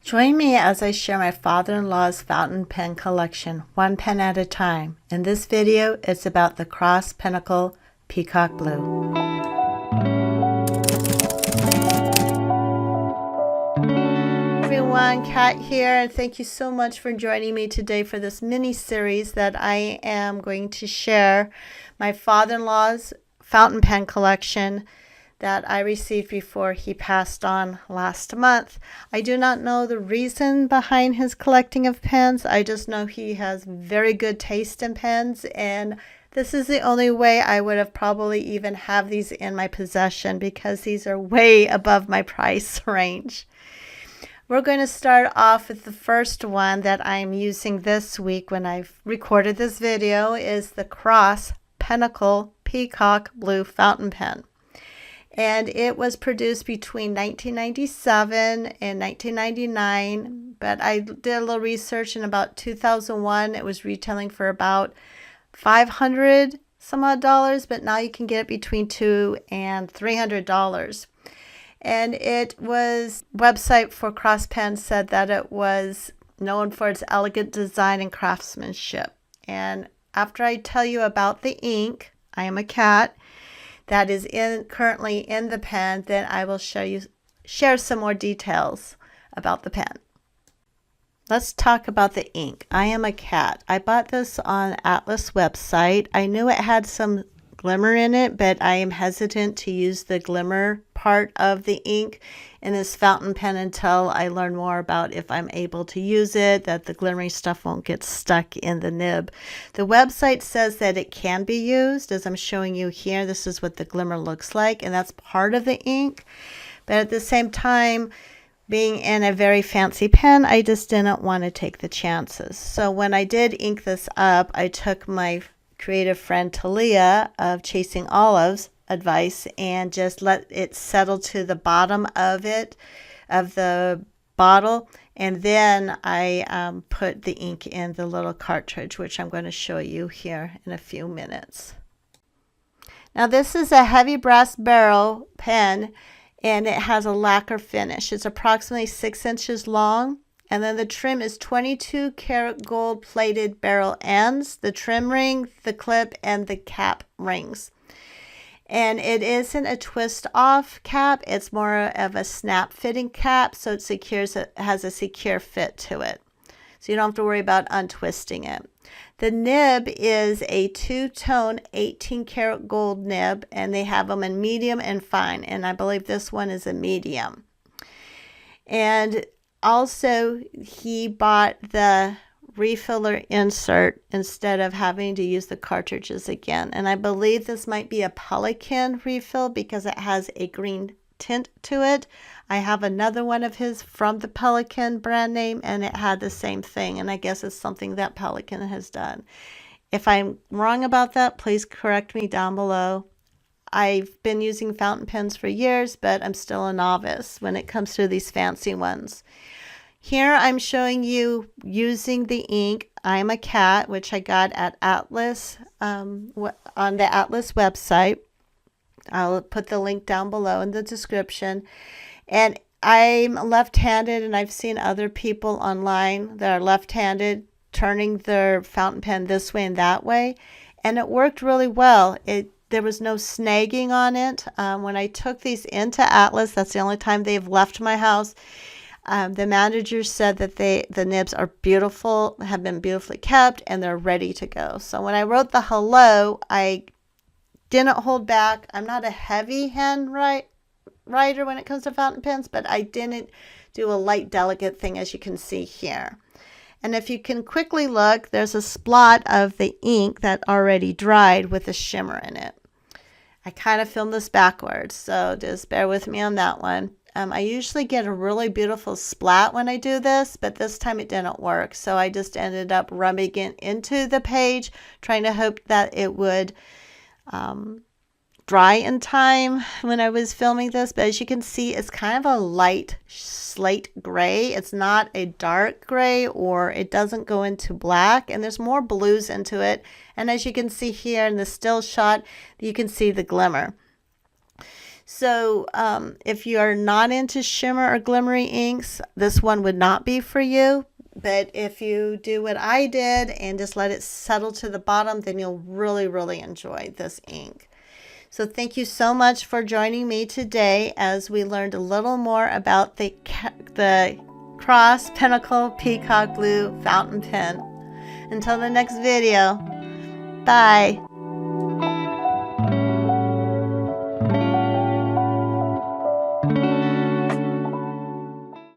Join me as I share my father-in-law's fountain pen collection, one pen at a time. In this video, it's about the Cross Pinnacle Peacock Blue. Everyone, Kat here, and thank you so much for joining me today for this mini-series that I am going to share my father-in-law's fountain pen collection that I received before he passed on last month. I do not know the reason behind his collecting of pens. I just know he has very good taste in pens, and this is the only way I would have probably even have these in my possession because these are way above my price range. We're going to start off with the first one that I'm using this week when I've recorded this video is the Cross Pinnacle Peacock Blue fountain pen. And it was produced between 1997 and 1999, but I did a little research in about 2001. It was retailing for about $500 some odd dollars, but now you can get it between $200 and $300. And it was, website for Cross Pen said that it was known for its elegant design and craftsmanship. And after I tell you about the ink, I am a cat, that is currently in the pen, then I will share some more details about the pen. Let's talk about the ink. I am a cat. I bought this on Atlas website. I knew it had some glimmer in it, but I am hesitant to use the glimmer part of the ink in this fountain pen until I learn more about if I'm able to use it, that the glimmering stuff won't get stuck in the nib. The website says that it can be used, as I'm showing you here. This is what the glimmer looks like, and that's part of the ink. But at the same time, being in a very fancy pen, I just didn't want to take the chances. So when I did ink this up, I took my creative friend Talia of Chasing Olives advice and just let it settle to the bottom of the bottle, and then I put the ink in the little cartridge, which I'm going to show you here in a few minutes. Now this is a heavy brass barrel pen, and it has a lacquer finish. It's approximately 6 inches long. And then the trim is 22 karat gold plated barrel ends, the trim ring, the clip, and the cap rings. And it isn't a twist off cap, it's more of a snap fitting cap, so it has a secure fit to it. So you don't have to worry about untwisting it. The nib is a two-tone 18 karat gold nib, and they have them in medium and fine, and I believe this one is a medium. And also, he bought the refiller insert instead of having to use the cartridges again. And I believe this might be a Pelican refill because it has a green tint to it. I have another one of his from the Pelican brand name, and it had the same thing. And I guess it's something that Pelican has done. If I'm wrong about that, please correct me down below. I've been using fountain pens for years, but I'm still a novice when it comes to these fancy ones. Here I'm showing you using the ink. I'm a cat, which I got at Atlas, on the Atlas website. I'll put the link down below in the description. And I'm left-handed, and I've seen other people online that are left-handed turning their fountain pen this way and that way, and it worked really well. There was no snagging on it. When I took these into Atlas, that's the only time they've left my house. The manager said that the nibs are beautiful, have been beautifully kept, and they're ready to go. So when I wrote the hello, I didn't hold back. I'm not a heavy hand writer when it comes to fountain pens, but I didn't do a light, delicate thing, as you can see here. And if you can quickly look, there's a splot of the ink that already dried with a shimmer in it. I kind of filmed this backwards, so just bear with me on that one. I usually get a really beautiful splat when I do this, but this time it didn't work. So I just ended up rubbing it into the page, trying to hope that it would dry in time when I was filming this. But as you can see, it's kind of a light slate gray. It's not a dark gray, or it doesn't go into black, and there's more blues into it. And as you can see here in the still shot, you can see the glimmer. So if you are not into shimmer or glimmery inks, this one would not be for you. But if you do what I did and just let it settle to the bottom, then you'll really, really enjoy this ink. So thank you so much for joining me today as we learned a little more about the Cross Pinnacle Peacock Blue fountain pen. Until the next video, bye.